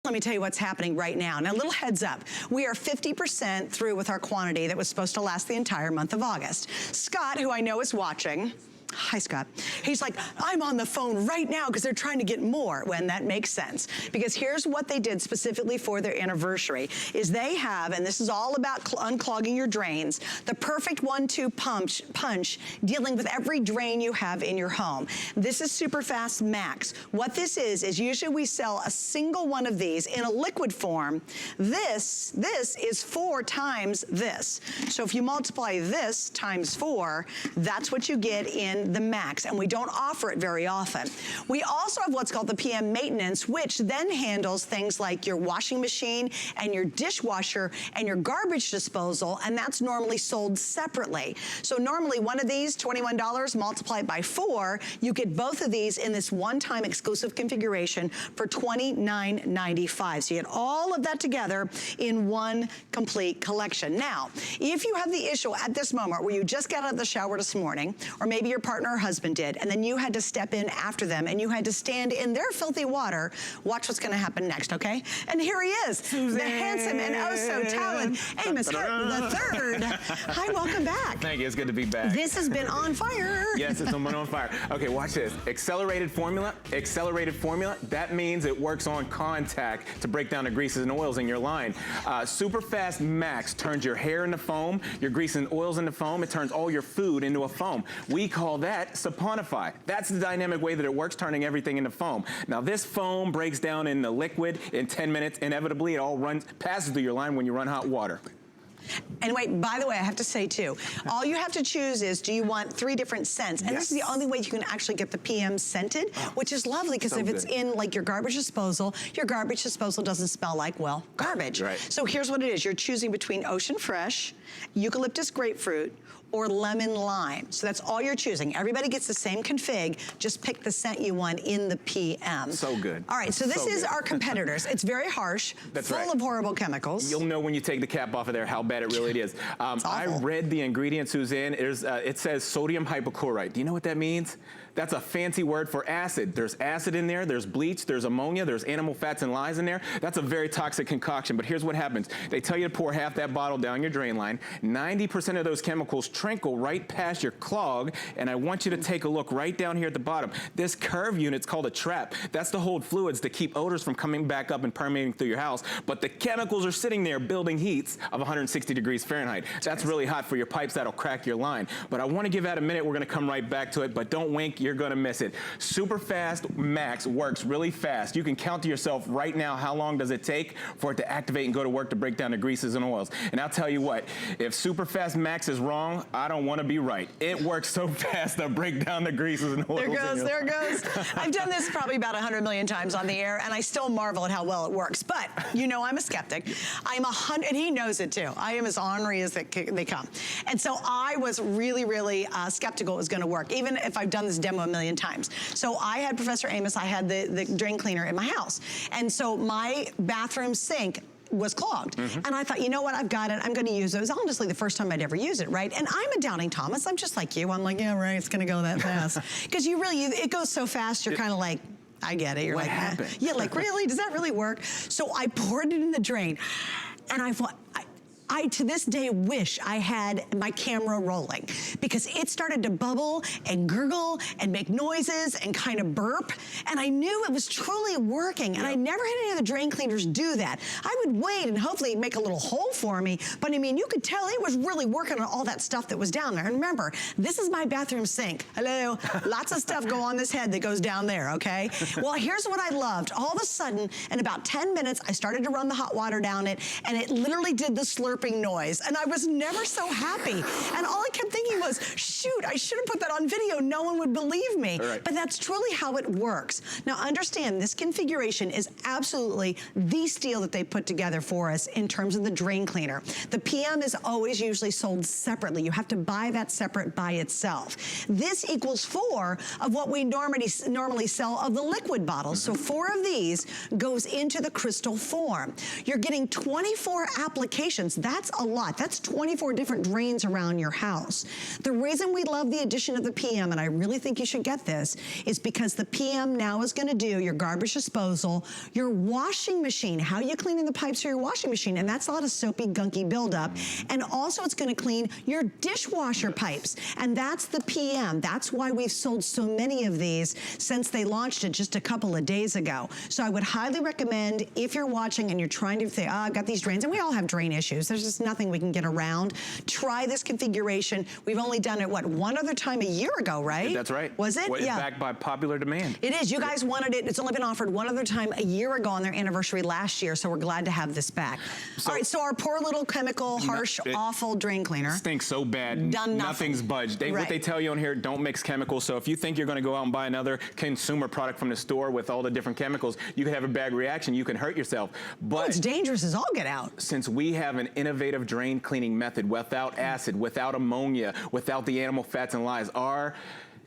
Let me tell you what's happening right now. Now, a little heads up. We are 50% through with our quantity that was supposed to last the entire month of August. Scott, who I know is watching, hi, Scott. He's like, I'm on the phone right now because they're trying to get more. When that makes sense. Because here's what they did specifically for their anniversary, is they have, and this is all about unclogging your drains, the perfect 1-2 punch dealing with every drain you have in your home. This is Superfast Max. What this is usually we sell a single one of these in a liquid form. This is 4 times this. So if you multiply this times 4, that's what you get in the Max, and we don't offer it very often. We also have what's called the PM maintenance, which then handles things like your washing machine and your dishwasher and your garbage disposal, and that's normally sold separately. So normally one of these, $21, multiplied by 4, you get both of these in this one-time exclusive configuration for $29.95. So you get all of that together in one complete collection. Now, if you have the issue at this moment where you just got out of the shower this morning, or maybe your partner or husband did, and then you had to step in after them and you had to stand in their filthy water, watch what's gonna happen next, okay? And here he is, Suzanne. The handsome and oh so talented Amos the third. Hi, welcome back. Thank you, it's good to be back. This has been on fire. Yes, it's been on fire. Okay, watch this. Accelerated formula, that means it works on contact to break down the greases and oils in your line. Superfast Max turns your hair into foam, your grease and oils into foam, it turns all your food into a foam. We call that saponify. That's the dynamic way that it works, turning everything into foam. Now this foam breaks down in the liquid in 10 minutes. Inevitably, it all passes through your line when you run hot water. And wait, by the way, I have to say too, all you have to choose is, do you want 3 different scents? And this is the only way you can actually get the PM scented, which is lovely, because if it's in like your garbage disposal doesn't smell like, well, garbage. Right. So here's what it is. You're choosing between Ocean Fresh, Eucalyptus Grapefruit, or Lemon Lime. So that's all you're choosing. Everybody gets the same config, just pick the scent you want in the PM. So good. All right, so this is our competitors. It's very harsh, full of horrible chemicals. You'll know when you take the cap off of there how bad it really is. I read the ingredients, Suzanne. It says sodium hypochlorite. Do you know what that means? That's a fancy word for acid. There's acid in there, there's bleach, there's ammonia, there's animal fats and lies in there. That's a very toxic concoction, but here's what happens. They tell you to pour half that bottle down your drain line. 90% of those chemicals trickle right past your clog, and I want you to take a look right down here at the bottom. This curve unit's called a trap. That's to hold fluids to keep odors from coming back up and permeating through your house, but the chemicals are sitting there building heats of 160 degrees Fahrenheit. That's really hot for your pipes, that'll crack your line. But I want to give that a minute, we're gonna come right back to it, but don't wink, you're gonna miss it. Superfast Max works really fast. You can count to yourself right now how long does it take for it to activate and go to work to break down the greases and oils. And I'll tell you what, if Superfast Max is wrong, I don't want to be right. It works so fast to break down the greases and oils. There goes. I've done this probably about 100 million times on the air, and I still marvel at how well it works. But you know I'm a skeptic. I'm 100, and he knows it too. I am as ornery as they come. And so I was really, really skeptical it was going to work, even if I've done this demo a million times. So I had Professor Amos, I had the drain cleaner in my house. And so my bathroom sink was clogged. And I thought, you know what, I've got it, I'm gonna use it. It was honestly the first time I'd ever use it, right? And I'm a doubting Thomas, I'm just like you. I'm like, yeah, right, it's gonna go that fast. Because it goes so fast, you're kind of like, I get it. You're what like, happened? Yeah, like really, does that really work? So I poured it in the drain, and I thought, I to this day wish I had my camera rolling, because it started to bubble and gurgle and make noises and kind of burp, and I knew it was truly working. And I never had any of the drain cleaners do that. I would wait and hopefully make a little hole for me, but I mean, you could tell it was really working on all that stuff that was down there. And remember, this is my bathroom sink. Hello, lots of stuff go on this head that goes down there, okay? Well, here's what I loved. All of a sudden, in about 10 minutes, I started to run the hot water down it, and it literally did the slurping noise, and I was never so happy. And all I kept thinking was, shoot, I should have put that on video. No one would believe me. Right. But that's truly how it works. Now understand, this configuration is absolutely the steal that they put together for us in terms of the drain cleaner. The PM is always usually sold separately. You have to buy that separate by itself. This equals 4 of what we normally sell of the liquid bottles. So 4 of these goes into the crystal form. You're getting 24 applications. That's a lot. That's 24 different drains around your house. The reason we love the addition of the PM, and I really think you should get this, is because the PM now is gonna do your garbage disposal, your washing machine. How are you cleaning the pipes for your washing machine? And that's a lot of soapy, gunky buildup. And also it's gonna clean your dishwasher pipes. And that's the PM. That's why we've sold so many of these since they launched it just a couple of days ago. So I would highly recommend, if you're watching and you're trying to say, oh, I've got these drains, and we all have drain issues. There's just nothing we can get around. Try this configuration. We've only done it, what, one other time a year ago, right? That's right. Was it? Well, it's backed by popular demand. It is. You guys wanted it. It's only been offered one other time a year ago on their anniversary last year, so we're glad to have this back. All right, so our poor little chemical, harsh, awful drain cleaner. Stinks so bad. Done nothing. Nothing's budged. What they tell you on here, don't mix chemicals. So if you think you're going to go out and buy another consumer product from the store with all the different chemicals, you could have a bad reaction. You can hurt yourself. But it's dangerous as all get out. Since we have an innovative drain cleaning method without acid, without ammonia, without the animal fats and lyes, our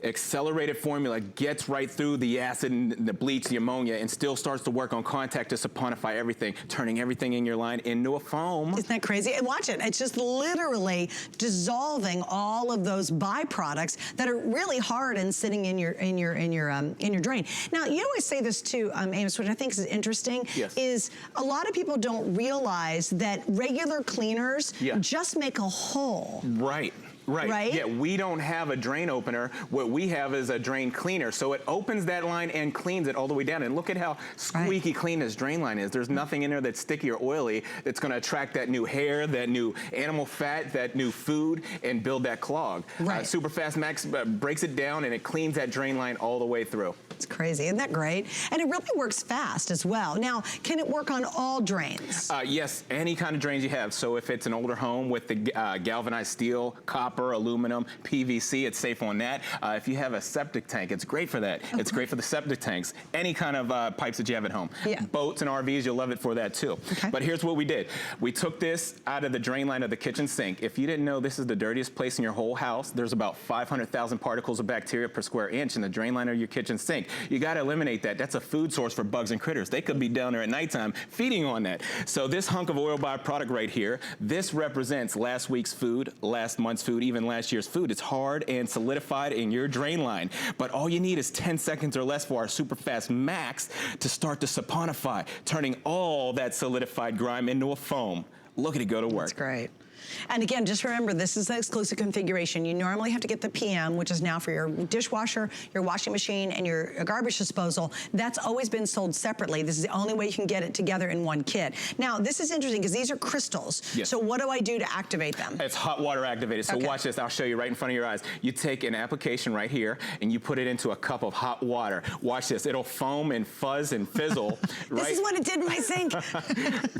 accelerated formula gets right through the acid and the bleach, the ammonia, and still starts to work on contact to saponify everything, turning everything in your line into a foam. Isn't that crazy? And watch it. It's just literally dissolving all of those byproducts that are really hard and sitting in your drain. Now, you always say this too, Amos, which I think is interesting, is a lot of people don't realize that regular cleaners just make a hole. Right. Right. Yeah, we don't have a drain opener. What we have is a drain cleaner. So it opens that line and cleans it all the way down. And look at how squeaky clean this drain line is. There's nothing in there that's sticky or oily that's going to attract that new hair, that new animal fat, that new food, and build that clog. Superfast Max breaks it down and it cleans that drain line all the way through. It's crazy. Isn't that great? And it really works fast as well. Now, can it work on all drains? Yes, any kind of drains you have. So if it's an older home with the galvanized steel, copper, aluminum, PVC, it's safe on that. If you have a septic tank, it's great for that. It's great for the septic tanks. Any kind of pipes that you have at home. Boats and RVs, you'll love it for that too. But here's what we did. We took this out of the drain line of the kitchen sink. If you didn't know, this is the dirtiest place in your whole house. There's about 500,000 particles of bacteria per square inch in the drain line of your kitchen sink. You got to eliminate that. That's a food source for bugs and critters. They could be down there at nighttime feeding on that. So this hunk of oil byproduct right here, this represents last week's food, last month's food, even last year's food. It's hard and solidified in your drain line. But all you need is 10 seconds or less for our Superfast Max to start to saponify, turning all that solidified grime into a foam. Look at it go to work. That's great. And again, just remember, this is the exclusive configuration. You normally have to get the PM, which is now for your dishwasher, your washing machine, and your garbage disposal. That's always been sold separately. This is the only way you can get it together in one kit. Now, this is interesting because these are crystals. So what do I do to activate them? It's hot water activated. So watch this. I'll show you right in front of your eyes. You take an application right here, and you put it into a cup of hot water. Watch this. It'll foam and fuzz and fizzle. This is what it did in my sink.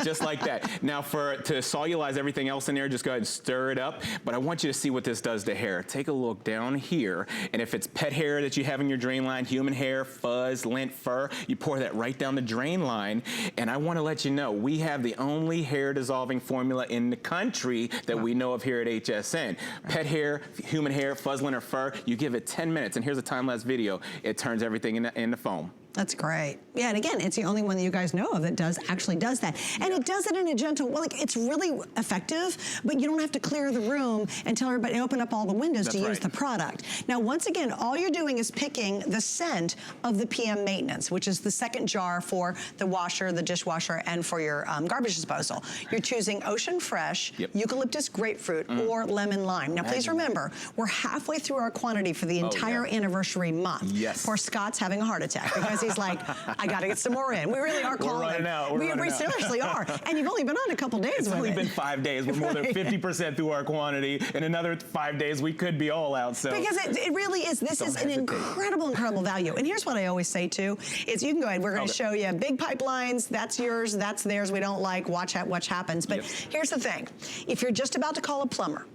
Just like that. Now, to solubilize everything else in there, just go ahead and stir it up. But I want you to see what this does to hair. Take a look down here, and if it's pet hair that you have in your drain line, human hair, fuzz, lint, fur, you pour that right down the drain line. And I want to let you know, we have the only hair dissolving formula in the country that we know of here at HSN. Pet hair, human hair, fuzz, lint, or fur, you give it 10 minutes, and here's a time-lapse video. It turns everything into foam. That's great. Yeah, and again, it's the only one that you guys know of that actually does that. And it does it in a gentle, well, like, it's really effective, but you don't have to clear the room and tell everybody to open up all the windows to use the product. Now, once again, all you're doing is picking the scent of the PM maintenance, which is the second jar for the washer, the dishwasher, and for your garbage disposal. You're choosing Ocean Fresh, Eucalyptus Grapefruit, or Lemon Lime. Now, please remember, we're halfway through our quantity for the entire anniversary month. Poor Scott's having a heart attack because he's like, I got to get some more in. We really are calling. We're running out. We seriously are. And you've only been on a couple days with it. It's only been 5 days. We're more than 50% through our quantity. In another 5 days, we could be all out. So because it really is. This is an incredible value. And here's what I always say too: is you can go ahead. We're going to show you big pipelines. That's yours. That's theirs. We don't like. Watch what happens. But here's the thing: if you're just about to call a plumber,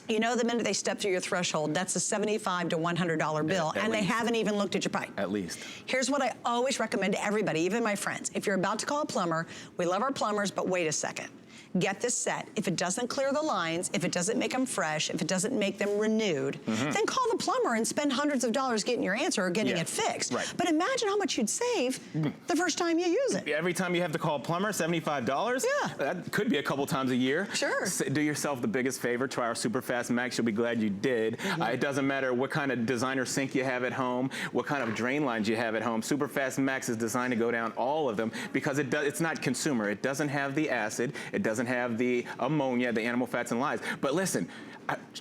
you know the minute they step through your threshold, that's a $75 to $100 bill, and they haven't even looked at your pipe. At least. Here's what I always recommend to everybody, even my friends. If you're about to call a plumber, we love our plumbers, but wait a second. get this set. If it doesn't clear the lines, if it doesn't make them fresh, if it doesn't make them renewed, then call the plumber and spend hundreds of dollars getting your answer or getting it fixed. Right. But imagine how much you'd save the first time you use it. Every time you have to call a plumber, $75? Yeah. That could be a couple times a year. Sure. Do yourself the biggest favor. Try our Superfast Max. You'll be glad you did. It doesn't matter what kind of designer sink you have at home, what kind of drain lines you have at home. Superfast Max is designed to go down all of them because it's not consumer. It doesn't have the acid. It doesn't have the ammonia, the animal fats and lies. But listen,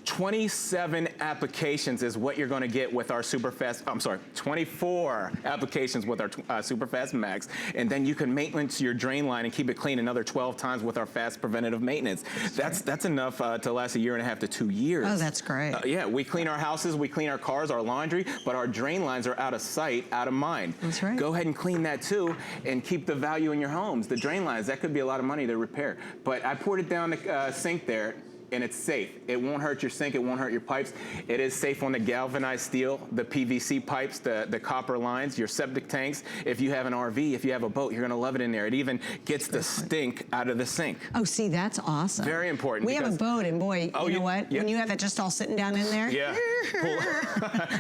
27 applications is what you're going to get with our Superfast. I'm sorry, 24 applications with our Superfast Max, and then you can maintenance your drain line and keep it clean another 12 times with our fast preventative maintenance. That's enough to last 1.5 to 2 years. Oh, that's great. Yeah, we clean our houses, we clean our cars, our laundry, but our drain lines are out of sight, out of mind. That's right. Go ahead and clean that too, and keep the value in your homes. The drain lines, that could be a lot of money to repair. But I poured it down the sink there, and it's safe. It won't hurt your sink, it won't hurt your pipes. It is safe on the galvanized steel, the PVC pipes, the copper lines, your septic tanks. If you have an RV, if you have a boat, you're gonna love it in there. It even gets the stink out of the sink. Oh, see, that's awesome. Very important. We have a boat, and boy, you know what? Yeah. When you have it just all sitting down in there. Yeah.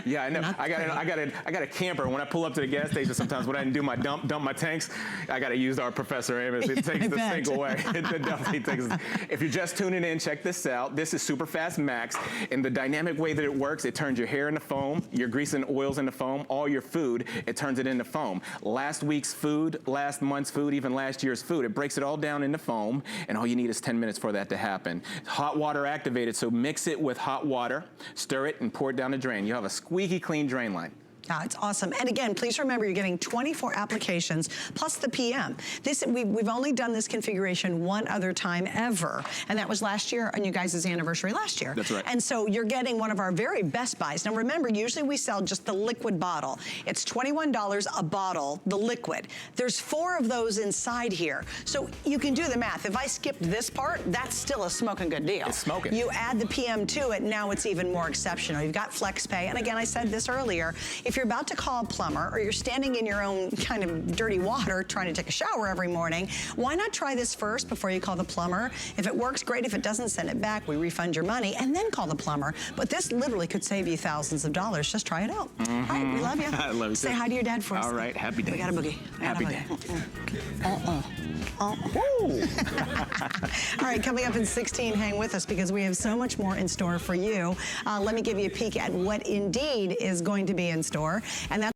Yeah, I know. I got a camper. When I pull up to the gas station, sometimes when I do my dump my tanks, I got to use our Professor Amos. It takes the sink away. It definitely takes. If you're just tuning in, check this out. This is Superfast Max. In the dynamic way that it works, it turns your hair into foam, your grease and oils into foam, all your food, it turns it into foam. Last week's food, last month's food, even last year's food, it breaks it all down into foam, and all you need is 10 minutes for that to happen. Hot water activated, so mix it with hot water, stir it, and pour it down the drain. You have a squeaky clean drain line. Oh, it's awesome. And again, please remember you're getting 24 applications plus the PM. We've only done this configuration one other time ever, and that was last year on you guys' anniversary last year. That's right. And so you're getting one of our very best buys. Now remember, usually we sell just the liquid bottle. It's $21 a bottle, the liquid. There's 4 of those inside here. So you can do the math. If I skipped this part, that's still a smoking good deal. It's smoking. You add the PM to it, now it's even more exceptional. You've got flex pay, and again, I said this earlier, if you're about to call a plumber or you're standing in your own kind of dirty water trying to take a shower every morning, why not try this first before you call the plumber? If it works, great. If it doesn't, send it back. We refund your money and then call the plumber. But this literally could save you thousands of dollars. Just try it out. All right, we love you. I love you. Say hi to your dad for us. All right, happy day. We got a boogie. Happy day. All right, coming up in 16, hang with us because we have so much more in store for you. Let me give you a peek at what indeed is going to be in store. And that's